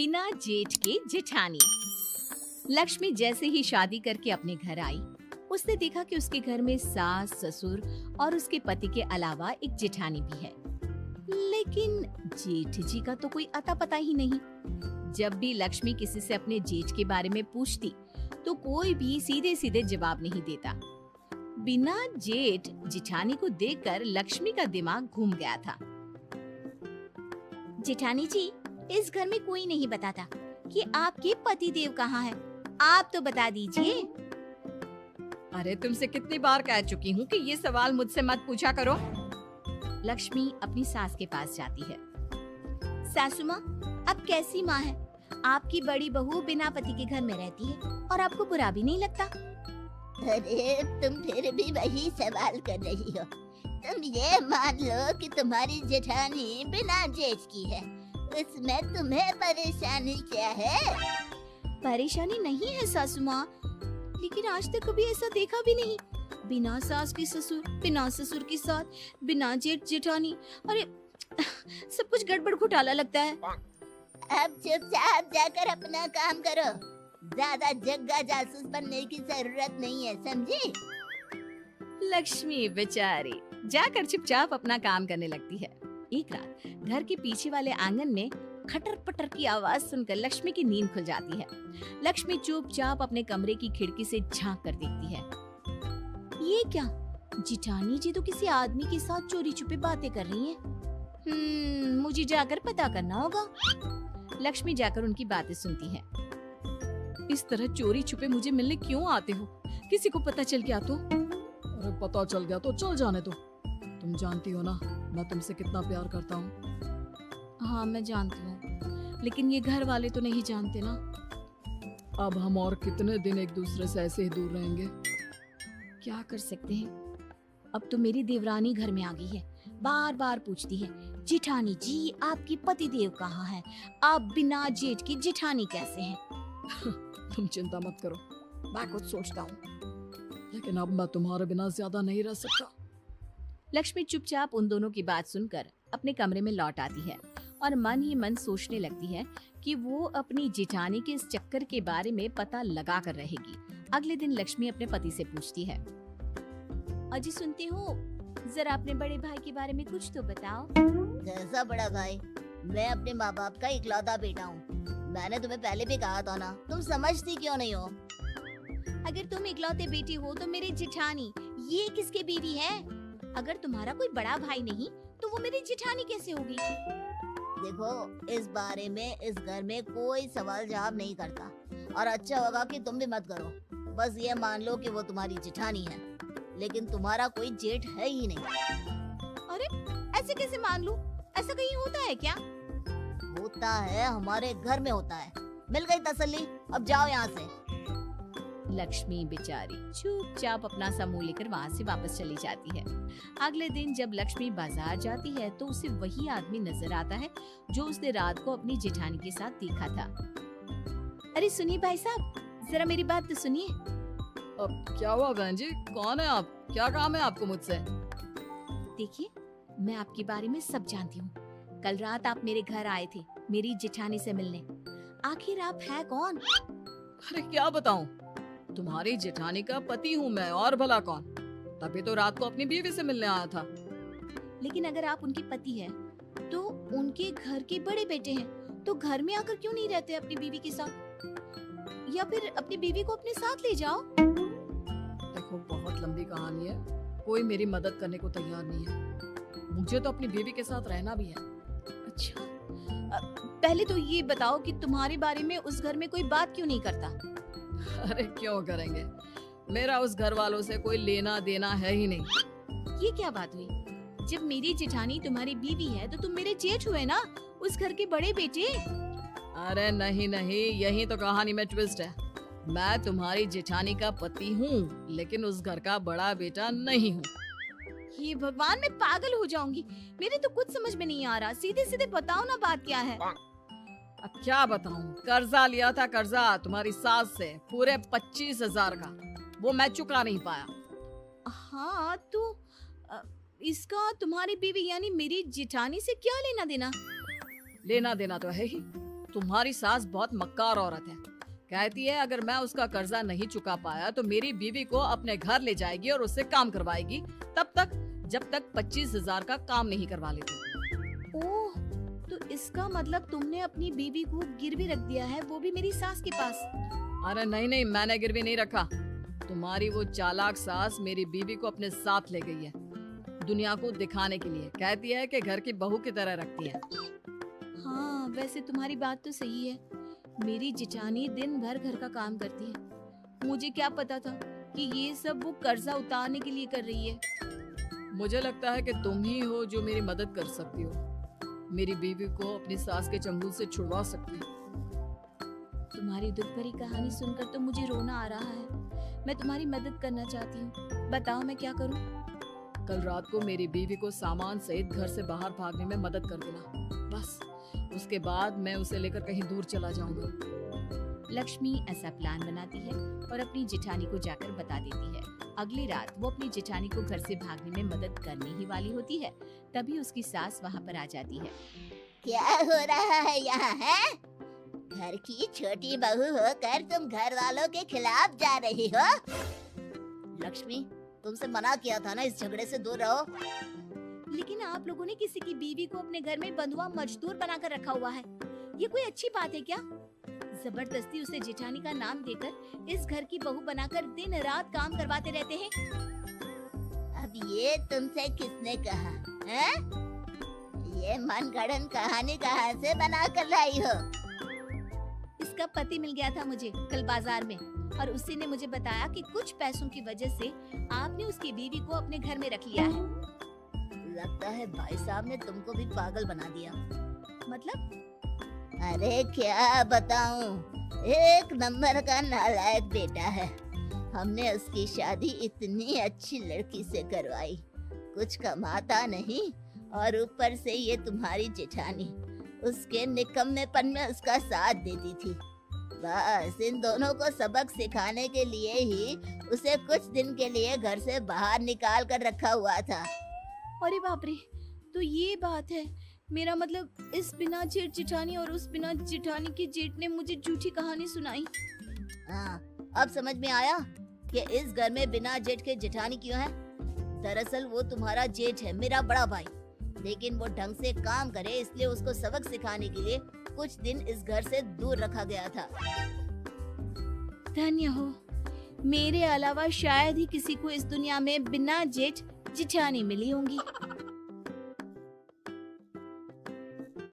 बिना जेठ के जेठानी। लक्ष्मी जैसे ही शादी करके अपने घर आई, उसने देखा कि उसके घर में सास, ससुर और उसके पति के अलावा एक जेठानी भी है। लेकिन जेठ जी का तो कोई अता पता ही नहीं। जब भी लक्ष्मी किसी से अपने जेठ के बारे में पूछती, तो कोई भी सीधे सीधे जवाब नहीं देता। बिना जेठ जेठानी को देखकर लक्ष्मी का दिमाग घूम गया था। जेठानी जी, इस घर में कोई नहीं बताता कि आपके पति देव कहाँ है। आप तो बता दीजिए। अरे तुमसे कितनी बार कह चुकी हूँ कि ये सवाल मुझसे मत पूछा करो। लक्ष्मी अपनी सास के पास जाती है। सासू माँ, अब कैसी माँ है? आपकी बड़ी बहू बिना पति के घर में रहती है और आपको बुरा भी नहीं लगता? अरे तुम फिर भी वही सवाल कर रही हो। तुम ये मान लो कि तुम्हारी जेठानी बिना जेठ की है, उसमें तुम्हें परेशानी क्या है? परेशानी नहीं है सासू माँ, लेकिन आज तक कभी ऐसा देखा भी नहीं। बिना सास के ससुर, बिना ससुर की सास, बिना जेठ जेठानी। अरे सब कुछ गड़बड़ घोटाला लगता है। अब चुपचाप जाकर अपना काम करो। ज्यादा जग्गा जासूस बनने की जरूरत नहीं है, समझी? लक्ष्मी बेचारी जाकर चुपचाप अपना काम करने लगती है। एक रात घर के पीछे वाले आंगन में खटर पटर की आवाज सुनकर लक्ष्मी की नींद खुल जाती है। लक्ष्मी चुपचाप अपने कमरे की खिड़की से झांक कर देखती है। ये क्या? जेठानी जी तो किसी आदमी के साथ चोरी छुपे बातें कर रही हैं। मुझे जाकर पता करना होगा। लक्ष्मी जाकर उनकी बातें सुनती है। इस तरह चोरी छुपे मुझे मिलने क्यों आते हो? किसी को पता चल गया तो? अरे पता चल गया तो चल जाने दो। तुम जानती हो ना मैं तुमसे कितना प्यार करता हूँ। हाँ मैं जानती हूँ, लेकिन ये घर वाले तो नहीं जानते ना। अब हम और कितने दिन एक दूसरे से ऐसे ही दूर रहेंगे? क्या कर सकते हैं? अब तो मेरी देवरानी घर में आ गई है। बार बार पूछती है, जेठानी जी आपकी पति देव कहाँ है? आप बिना जेठ की जेठानी कैसे हैं? तुम चिंता मत करो, मैं कुछ सोचता हूँ, लेकिन अब मैं तुम्हारे बिना ज्यादा नहीं रह सकता। लक्ष्मी चुपचाप उन दोनों की बात सुनकर अपने कमरे में लौट आती है और मन ही मन सोचने लगती है कि वो अपनी जेठानी के इस चक्कर के बारे में पता लगा कर रहेगी। अगले दिन लक्ष्मी अपने पति से पूछती है, अजी सुनती हो, जरा अपने बड़े भाई के बारे में कुछ तो बताओ। कैसा बड़ा भाई? मैं अपने माँ बाप का इकलौता बेटा हूँ। मैंने तुम्हें पहले भी कहा था ना, तुम समझती क्यों नहीं हो? अगर तुम इकलौते बेटी हो तो मेरी जेठानी ये किसके बीवी है? अगर तुम्हारा कोई बड़ा भाई नहीं तो वो मेरी जेठानी कैसे होगी? देखो, इस बारे में इस घर में कोई सवाल जवाब नहीं करता, और अच्छा होगा कि तुम भी मत करो। बस ये मान लो कि वो तुम्हारी जेठानी है, लेकिन तुम्हारा कोई जेठ है ही नहीं। अरे ऐसे कैसे मान लूं? ऐसा कहीं होता है क्या? होता है, हमारे घर में होता है। मिल गई तसल्ली, अब जाओ यहाँ से। लक्ष्मी बेचारी चुपचाप अपना समूह लेकर वहाँ से वापस चली जाती है। अगले दिन जब लक्ष्मी बाजार जाती है तो उसे वही आदमी नजर आता है जो उसने रात को अपनी जेठानी के साथ देखा था। अरे सुनिए भाई साहब, जरा मेरी बात तो सुनिए। अब क्या हुआ बहन जी? कौन है आप? क्या काम है आपको मुझसे? देखिए, मैं आपके बारे में सब जानती हूँ। कल रात आप मेरे घर आए थे मेरी जेठानी से मिलने। आखिर आप है कौन? अरे क्या बताऊं, तुम्हारी जेठानी का पति हूँ मैं, और भला कौन? तभी तो रात को अपनी बीवी से मिलने आया था। लेकिन अगर आप उनके पति हैं, तो उनके घर के बड़े बेटे हैं, तो घर में आकर क्यों नहीं रहते अपनी बीवी के साथ? या फिर अपनी बीवी को अपने साथ ले जाओ। देखो, बहुत लंबी कहानी है, कोई मेरी मदद करने को तैयार नहीं है। मुझे तो अपनी बीवी के साथ रहना भी है। अच्छा, पहले तो ये बताओ कि तुम्हारे बारे में उस घर में कोई बात क्यों नहीं करता? अरे क्यों करेंगे, मेरा उस घर वालों से कोई लेना देना है ही नहीं। ये क्या बात हुई? जब मेरी जेठानी तुम्हारी बीवी है तो तुम मेरे जेठ हुए ना, उस घर के बड़े बेटे। अरे नहीं नहीं, यही तो कहानी में ट्विस्ट है। मैं तुम्हारी जेठानी का पति हूँ, लेकिन उस घर का बड़ा बेटा नहीं हूँ। ये भगवान, मैं पागल हो जाऊंगी। मेरे तो कुछ समझ में नहीं आ रहा। सीधे सीधे बताओ ना, बात क्या है? अब क्या बताऊं, कर्जा लिया था, कर्जा तुम्हारी सास से पूरे 25,000 का, वो मैं चुका नहीं पाया। हाँ तो इसका तुम्हारी बीवी यानी मेरी जेठानी से क्या लेना देना? लेना देना तो है ही, तुम्हारी सास बहुत मक्कार औरत है। कहती है अगर मैं उसका कर्जा नहीं चुका पाया तो मेरी बीवी को अपने घर ले जाएगी और उससे काम करवाएगी, तब तक जब तक 25,000 का काम नहीं करवा लेती। ओह, तो इसका मतलब तुमने अपनी बीवी को गिरवी रख दिया है, वो भी मेरी सास के पास। अरे नहीं, मैंने गिरवी नहीं रखा। तुम्हारी वो चालाक सास मेरी बीवी को अपने साथ ले गई है, दुनिया को दिखाने के लिए। कहती है कि घर की बहू की तरह रखती है। हाँ, वैसे तुम्हारी बात तो सही है। मेरी जिठानी दिन भर घर का काम करती है। मुझे क्या पता था कि ये सब वो कर्जा उतारने के लिए कर रही है। मुझे लगता है कि तुम ही हो जो मेरी मदद कर सकती हो, मेरी बीवी को अपनी सास के चंगुल से छुड़वा सकती हो। तुम्हारी दुख भरी कहानी सुनकर तो मुझे रोना आ रहा है। मैं तुम्हारी मदद करना चाहती हूँ, बताओ मैं क्या करूँ? कल रात को मेरी बीवी को सामान सहित घर से बाहर भागने में मदद कर देना, बस। उसके बाद मैं उसे लेकर कहीं दूर चला जाऊंगा। लक्ष्मी ऐसा प्लान बनाती है और अपनी जिठानी को जाकर बता देती है। अगली रात वो अपनी जिठानी को घर से भागने में मदद करने ही वाली होती है, तभी उसकी सास वहाँ पर आ जाती है। क्या हो रहा है यहाँ है? घर की छोटी बहू होकर तुम घर वालों के खिलाफ जा रही हो? लक्ष्मी, तुमसे मना किया था ना इस झगड़े से दूर रहो। लेकिन आप लोगों ने किसी की बीवी को अपने घर में बंधुआ मजदूर बनाकर रखा हुआ है, ये कोई अच्छी बात है क्या? जबरदस्ती उसे जेठानी का नाम देकर इस घर की बहू बनाकर दिन रात काम करवाते रहते हैं। अब ये तुमसे किसने कहा है? ये मनगढ़ंत कहानी कहाँ से बना कर लाई हो? इसका पति मिल गया था मुझे कल बाजार में, और उसी ने मुझे बताया कि कुछ पैसों की वजह से आपने उसकी बीवी को अपने घर में रख लिया है। लगता है भाई साहब ने तुमको भी पागल बना दिया। मतलब? अरे क्या बताऊं, एक नंबर का नालायक बेटा है। हमने उसकी शादी इतनी अच्छी लड़की से करवाई, कुछ कमाता नहीं और ऊपर से ये तुम्हारी जेठानी उसके निकम्मेपन में उसका साथ देती थी। बस इन दोनों को सबक सिखाने के लिए ही उसे कुछ दिन के लिए घर से बाहर निकाल कर रखा हुआ था। अरे बाप रे, तो ये बात है। मेरा मतलब इस बिना जेठ जेठानी और उस बिना जेठानी की जेठ ने मुझे झूठी कहानी सुनाई। हाँ, अब समझ में आया कि इस घर में बिना जेठ के जेठानी क्यों है। दरअसल वो तुम्हारा जेठ है, मेरा बड़ा भाई, लेकिन वो ढंग से काम करे इसलिए उसको सबक सिखाने के लिए कुछ दिन इस घर से दूर रखा गया था। धन्य हो, मेरे अलावा शायद ही किसी को इस दुनिया में बिना जेठ जेठानी मिली होंगी।